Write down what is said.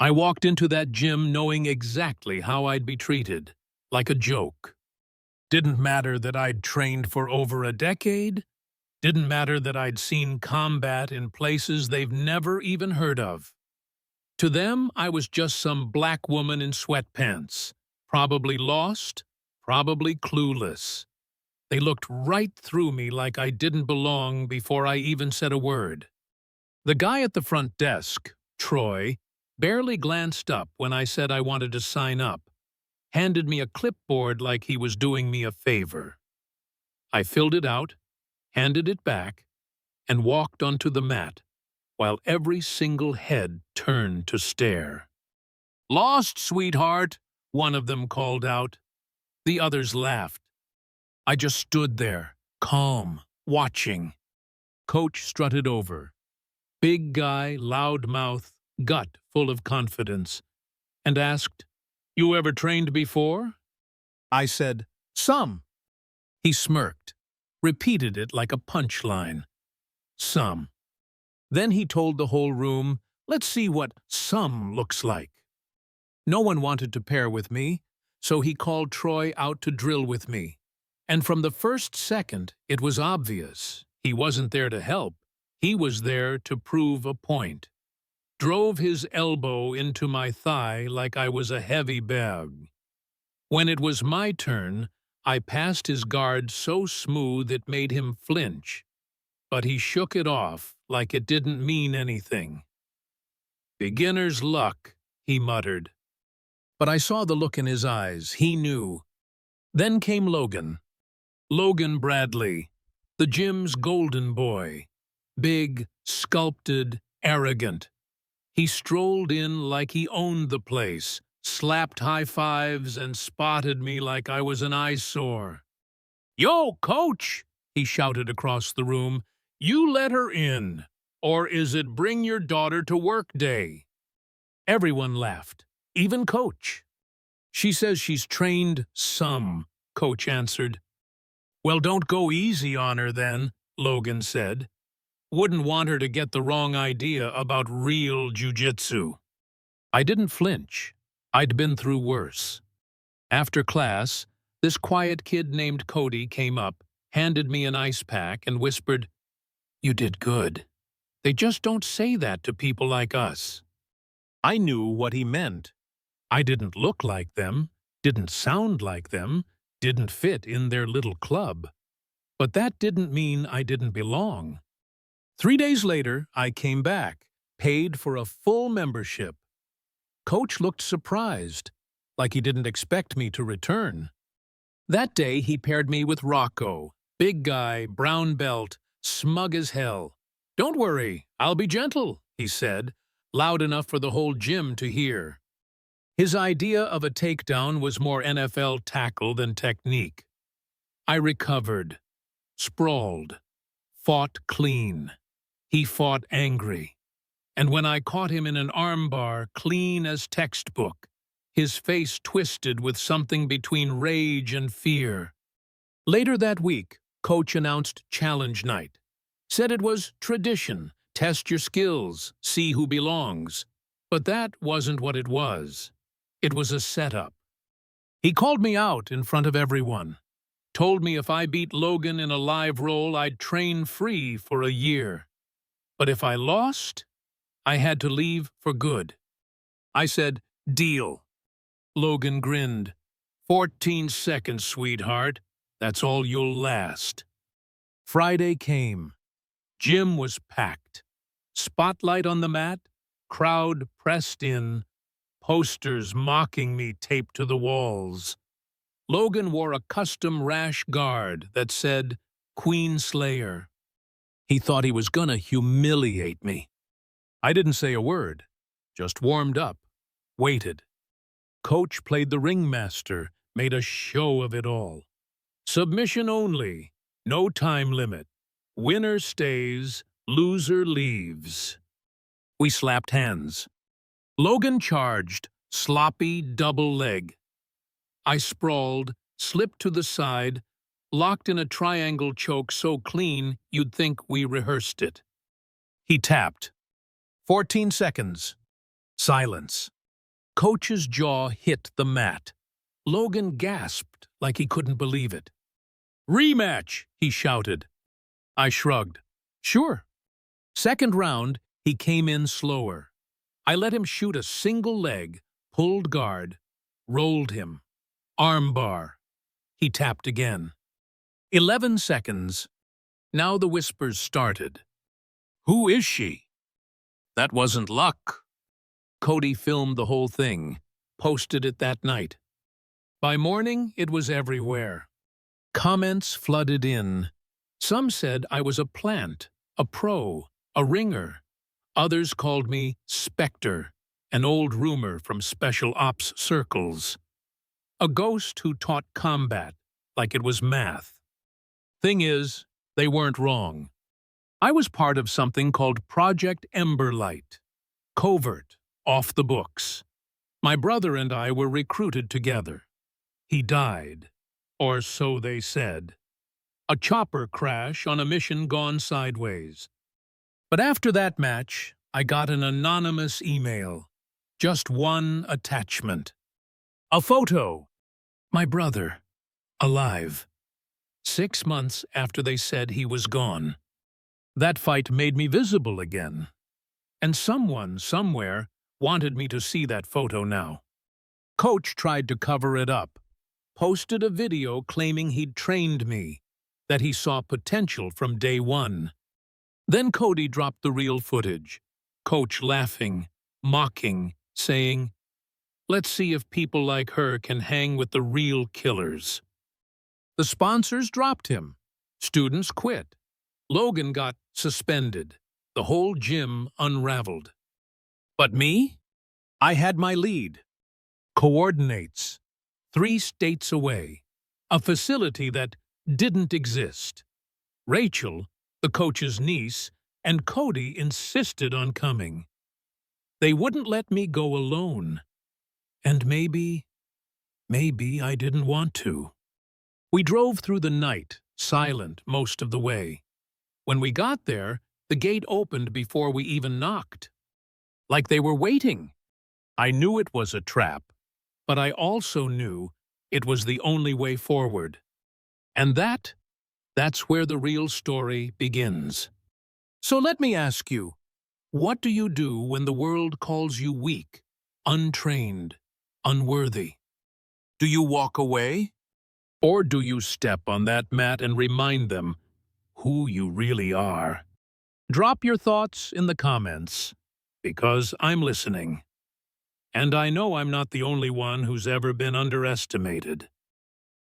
I walked into that gym knowing exactly how I'd be treated, like a joke. Didn't matter that I'd trained for over a decade. Didn't matter that I'd seen combat in places they've never even heard of. To them, I was just some black woman in sweatpants, probably lost, probably clueless. They looked right through me like I didn't belong before I even said a word. The guy at the front desk, Troy, barely glanced up when I said I wanted to sign up, handed me a clipboard like he was doing me a favor. I filled it out, handed it back, and walked onto the mat, while every single head turned to stare. "Lost, sweetheart," one of them called out. The others laughed. I just stood there, calm, watching. Coach strutted over. Big guy, loud mouth, gut full of confidence, and asked, "You ever trained before?" I said, "Some." He smirked, repeated it like a punchline. "Some." Then he told the whole room, "Let's see what some looks like." No one wanted to pair with me, so he called Troy out to drill with me. And from the first second, it was obvious. He wasn't there to help. He was there to prove a point. Drove his elbow into my thigh like I was a heavy bag. When it was my turn, I passed his guard so smooth it made him flinch, but he shook it off like it didn't mean anything. "Beginner's luck," he muttered. But I saw the look in his eyes. He knew. Then came Logan. Logan Bradley, the gym's golden boy. Big, sculpted, arrogant. He strolled in like he owned the place, slapped high fives, and spotted me like I was an eyesore. "Yo, coach!" he shouted across the room. "You let her in, or is it bring your daughter to work day?" Everyone laughed, even Coach. "She says she's trained some," Coach answered. "Well, don't go easy on her then," Logan said. "Wouldn't want her to get the wrong idea about real jiu-jitsu." I didn't flinch. I'd been through worse. After class, this quiet kid named Cody came up, handed me an ice pack, and whispered, "You did good. They just don't say that to people like us." I knew what he meant. I didn't look like them, didn't sound like them, didn't fit in their little club. But that didn't mean I didn't belong. 3 days later, I came back, paid for a full membership. Coach looked surprised, like he didn't expect me to return. That day, he paired me with Rocco, big guy, brown belt, smug as hell. "Don't worry, I'll be gentle," he said, loud enough for the whole gym to hear. His idea of a takedown was more NFL tackle than technique. I recovered, sprawled, fought clean. He fought angry. And when I caught him in an armbar, clean as textbook, his face twisted with something between rage and fear. Later that week, Coach announced Challenge Night. Said it was tradition, test your skills, see who belongs. But that wasn't what it was. It was a setup. He called me out in front of everyone. Told me if I beat Logan in a live roll, I'd train free for a year. But if I lost, I had to leave for good. I said, "Deal." Logan grinned. 14 seconds, sweetheart. That's all you'll last." Friday came. Gym was packed. Spotlight on the mat, crowd pressed in, posters mocking me taped to the walls. Logan wore a custom rash guard that said, "Queen Slayer." He thought he was gonna humiliate me. I didn't say a word, just warmed up, waited. Coach played the ringmaster, made a show of it all. Submission only, no time limit. Winner stays, loser leaves. We slapped hands. Logan charged, sloppy double leg. I sprawled, slipped to the side, locked in a triangle choke so clean you'd think we rehearsed it. He tapped. 14 seconds. Silence. Coach's jaw hit the mat. Logan gasped like he couldn't believe it. "Rematch!" he shouted. I shrugged. "Sure." Second round, he came in slower. I let him shoot a single leg, pulled guard, rolled him. Armbar. He tapped again. 11 seconds. Now the whispers started. "Who is she?" "That wasn't luck." Cody filmed the whole thing, posted it that night. By morning, it was everywhere. Comments flooded in. Some said I was a plant, a pro, a ringer. Others called me Spectre, an old rumor from special ops circles. A ghost who taught combat like it was math. Thing is, they weren't wrong. I was part of something called Project Emberlight. Covert, off the books. My brother and I were recruited together. He died, or so they said. A chopper crash on a mission gone sideways. But after that match, I got an anonymous email. Just one attachment. A photo. My brother, alive. 6 months after they said he was gone. That fight made me visible again. And someone, somewhere, wanted me to see that photo now. Coach tried to cover it up. Posted a video claiming he'd trained me, that he saw potential from day one. Then Cody dropped the real footage. Coach laughing, mocking, saying, "Let's see if people like her can hang with the real killers." The sponsors dropped him. Students quit. Logan got suspended. The whole gym unraveled. But me? I had my lead. Coordinates. 3 states away. A facility that didn't exist. Rachel, the coach's niece, and Cody insisted on coming. They wouldn't let me go alone. And maybe I didn't want to. We drove through the night, silent most of the way. When we got there, the gate opened before we even knocked. Like they were waiting. I knew it was a trap, but I also knew it was the only way forward. And that's where the real story begins. So let me ask you, what do you do when the world calls you weak, untrained, unworthy? Do you walk away? Or do you step on that mat and remind them who you really are? Drop your thoughts in the comments, because I'm listening. And I know I'm not the only one who's ever been underestimated.